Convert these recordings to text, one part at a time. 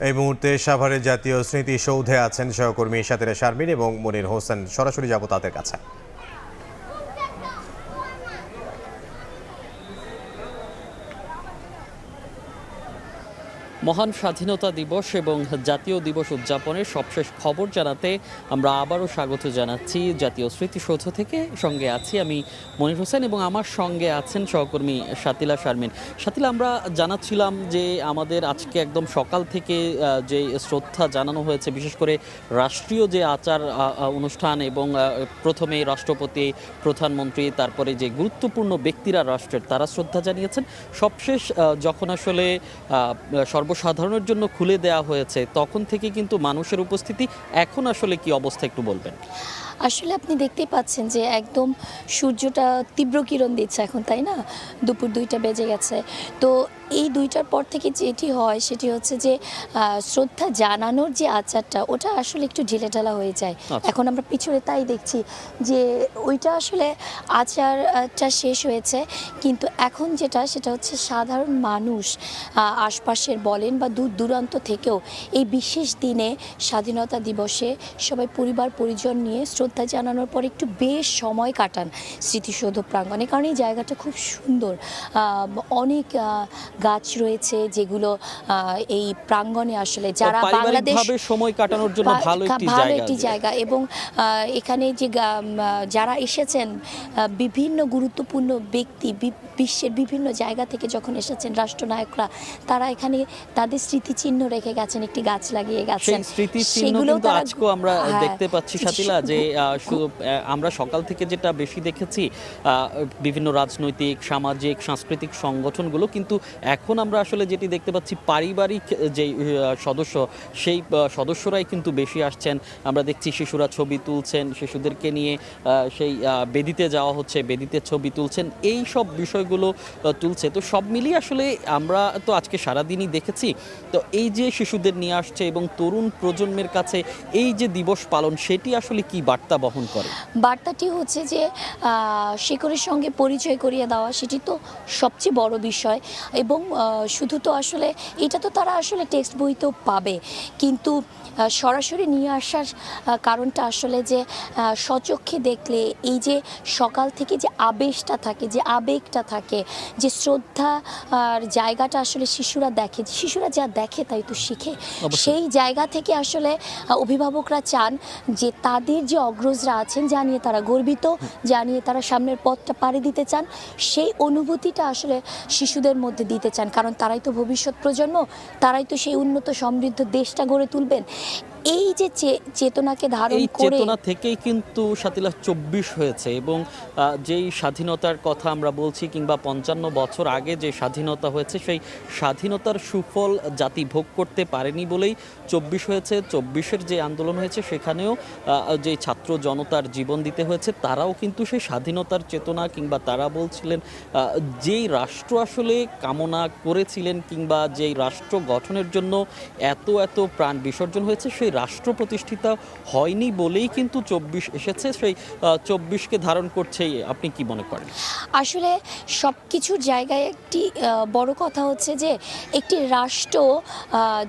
এই মুহূর্তে সাভারের জাতীয় স্মৃতিসৌধে আছেন সহকর্মী সাতিরা শারমিন এবং মনির হোসেন। সরাসরি যাব তাদের কাছে। মহান স্বাধীনতা দিবস এবং জাতীয় দিবস উদযাপনের সবশেষ খবর জানাতে আমরা আবারও স্বাগত জানাচ্ছি জাতীয় স্মৃতিসৌধ থেকে। সঙ্গে আছি আমি মনির হোসেন এবং আমার সঙ্গে আছেন সহকর্মী সাতিলা শারমিন। সাতিলা, আমরা জানাচ্ছিলাম যে আমাদের আজকে একদম সকাল থেকে যে শ্রদ্ধা জানানো হয়েছে, বিশেষ করে রাষ্ট্রীয় যে আচার অনুষ্ঠান এবং প্রথমে রাষ্ট্রপতি, প্রধানমন্ত্রী, তারপরে যে গুরুত্বপূর্ণ ব্যক্তিরা রাষ্ট্রের তারা শ্রদ্ধা জানিয়েছেন। সবশেষ যখন আসলে সর্বসাধারণের জন্য খুলে দেওয়া হয়েছে তখন থেকে কিন্তু মানুষের উপস্থিতি এখন আসলে কি অবস্থা একটু বলবেন? আসলে আপনি দেখতেই পাচ্ছেন যে একদম সূর্যটা তীব্র কিরণ দিচ্ছে এখন, তাই না? দুপুর 2টা বেজে গেছে। তো এই 2টার পর থেকে যেটি হয় সেটি হচ্ছে যে শ্রদ্ধা জানানোর যে আচারটা ওটা আসলে একটু ঢিলেঢালা হয়ে যায়। এখন আমরা পিছনে তাই দেখছি যে ওইটা আসলে আচারটা শেষ হয়েছে, কিন্তু এখন সেটা হচ্ছে সাধারণ মানুষ আশপাশের বলেন বা দূর দূরান্ত থেকেও এই বিশেষ দিনে স্বাধীনতা দিবসে সবাই পরিবার পরিজন নিয়ে শ্রদ্ধা জানানোর পর একটু বেশ সময় কাটান স্মৃতিসৌধ প্রাঙ্গণে, কারণ এই জায়গাটা খুব সুন্দর। অনেক গাছ রয়েছে যেগুলো এই প্রাঙ্গণে আসলে যারা বাংলাদেশ সময় কাটানোর জন্য ভালো একটি জায়গা। এবং এখানে যে যারা এসেছেন বিভিন্ন গুরুত্বপূর্ণ ব্যক্তি বিশ্বের বিভিন্ন জায়গা থেকে যখন এসেছেন রাষ্ট্রনায়করা, তারা এখানে তাদের স্মৃতিচিহ্ন রেখে গেছেন, একটি গাছ লাগিয়ে গেছেন। সেগুলো আজকেও আমরা দেখতে পাচ্ছি সাতিলা, যে শুধু আমরা সকাল থেকে যেটা বেশি দেখেছি বিভিন্ন রাজনৈতিক, সামাজিক, সাংস্কৃতিক সংগঠনগুলো, কিন্তু এখন আমরা আসলে যেটি দেখতে পাচ্ছি পারিবারিক যে সদস্য, সেই সদস্যরাই কিন্তু বেশি আসছেন। আমরা দেখছি শিশুরা ছবি তুলছেন, শিশুদেরকে নিয়ে সেই বেদিতে যাওয়া হচ্ছে, বেদিতে ছবি তুলছেন, এই সব বিষয়গুলো তুলছে। তো সব মিলিয়ে আসলে আমরা তো আজকে সারাদিনই দেখেছি। তো এই যে শিশুদের নিয়ে আসছে এবং তরুণ প্রজন্মের কাছে এই যে দিবস পালন, সেটি আসলে কি বার্তা বহন করে? বার্তাটি হচ্ছে যে শিকড়ের সঙ্গে পরিচয় করিয়ে দেওয়া, সেটি তো সবচেয়ে বড় বিষয়। এবং শুধু তো আসলে এটা তো তারা আসলে টেক্সট বইতেও পাবে, কিন্তু সরাসরি নিয়ে আসার কারণটা আসলে যে স্বচক্ষে দেখলে এই যে সকাল থেকে যে আবেশটা থাকে, যে আবেগটা থাকে, যে শ্রদ্ধার জায়গাটা আসলে শিশুরা দেখে, শিশুরা যা দেখে তাই তো শিখে। সেই জায়গা থেকে আসলে অভিভাবকরা চান যে তাদের যে অগ্রজরা আছেন, যা নিয়ে তারা গর্বিত, যা নিয়ে তারা সামনের পথটা পাড়ি দিতে চান, সেই অনুভূতিটা আসলে শিশুদের মধ্যে দিতে চান, কারণ তারাই তো ভবিষ্যৎ প্রজন্ম, তারাই তো সেই উন্নত সমৃদ্ধ দেশটা গড়ে তুলবেন। এই যে চেতনাকে ধারণ করে, চেতনা থেকেই কিন্তু সাতিলা 24 হয়েছে। এবং যেই স্বাধীনতার কথা আমরা বলছি, কিংবা 55 বছর আগে যে স্বাধীনতা হয়েছে, সেই স্বাধীনতার সুফল জাতি ভোগ করতে পারেনি বলেই 24 হয়েছে। 24-এর যে আন্দোলন হয়েছে সেখানেও যে ছাত্র জনতার জীবন দিতে হয়েছে, তারাও কিন্তু সেই স্বাধীনতার চেতনা, কিংবা তারা বলছিলেন যেই রাষ্ট্র আসলে কামনা করেছিলেন, কিংবা যেই রাষ্ট্র গঠনের জন্য এত প্রাণ বিসর্জন হয়েছে, সেই রাষ্ট্র প্রতিষ্ঠিত হয়নি বলেই কিন্তু 24 এসেছে। সেই 24কে ধারণ করছেই। আপনি কি মনে করেন? আসলে সব কিছুর জায়গায় একটি বড় কথা হচ্ছে যে একটি রাষ্ট্র,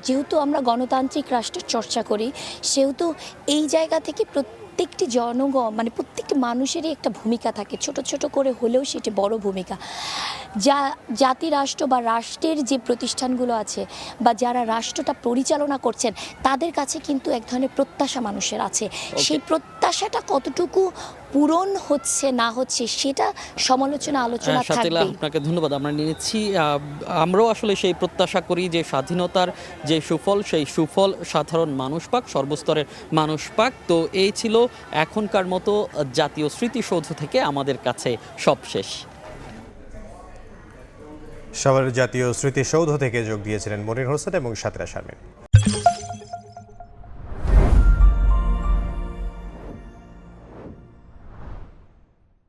যেহেতু আমরা গণতান্ত্রিক রাষ্ট্রের চর্চা করি, সেহেতু এই জায়গা থেকে প্রত্যেকটি জনগণ, মানে প্রত্যেকটি মানুষেরই একটা ভূমিকা থাকে, ছোট ছোট করে হলেও সেটি বড় ভূমিকা। যা জাতি রাষ্ট্র বা রাষ্ট্রের যে প্রতিষ্ঠানগুলো আছে বা যারা রাষ্ট্রটা পরিচালনা করছেন, তাদের কাছে কিন্তু এক ধরনের প্রত্যাশা মানুষের আছে। সেই প্রত্যাশাটা কতটুকু পূরণ হচ্ছে না হচ্ছে সেটা সমালোচনা, আলোচনা থাকবে। আপনাকে ধন্যবাদ। আমরা নিয়েছি, আমরাও আসলে সেই প্রত্যাশা করি যে স্বাধীনতার যে সুফল, সেই সুফল সাধারণ মানুষ পাক, সর্বস্তরের মানুষ পাক। তো এই ছিল এখনকার মতো জাতীয় স্মৃতিসৌধ থেকে আমাদের কাছে সব শেষ। সাভারের জাতীয় স্মৃতিসৌধ থেকে যোগ দিয়েছিলেন মনির হোসেন এবং সাতিরা শারমিন।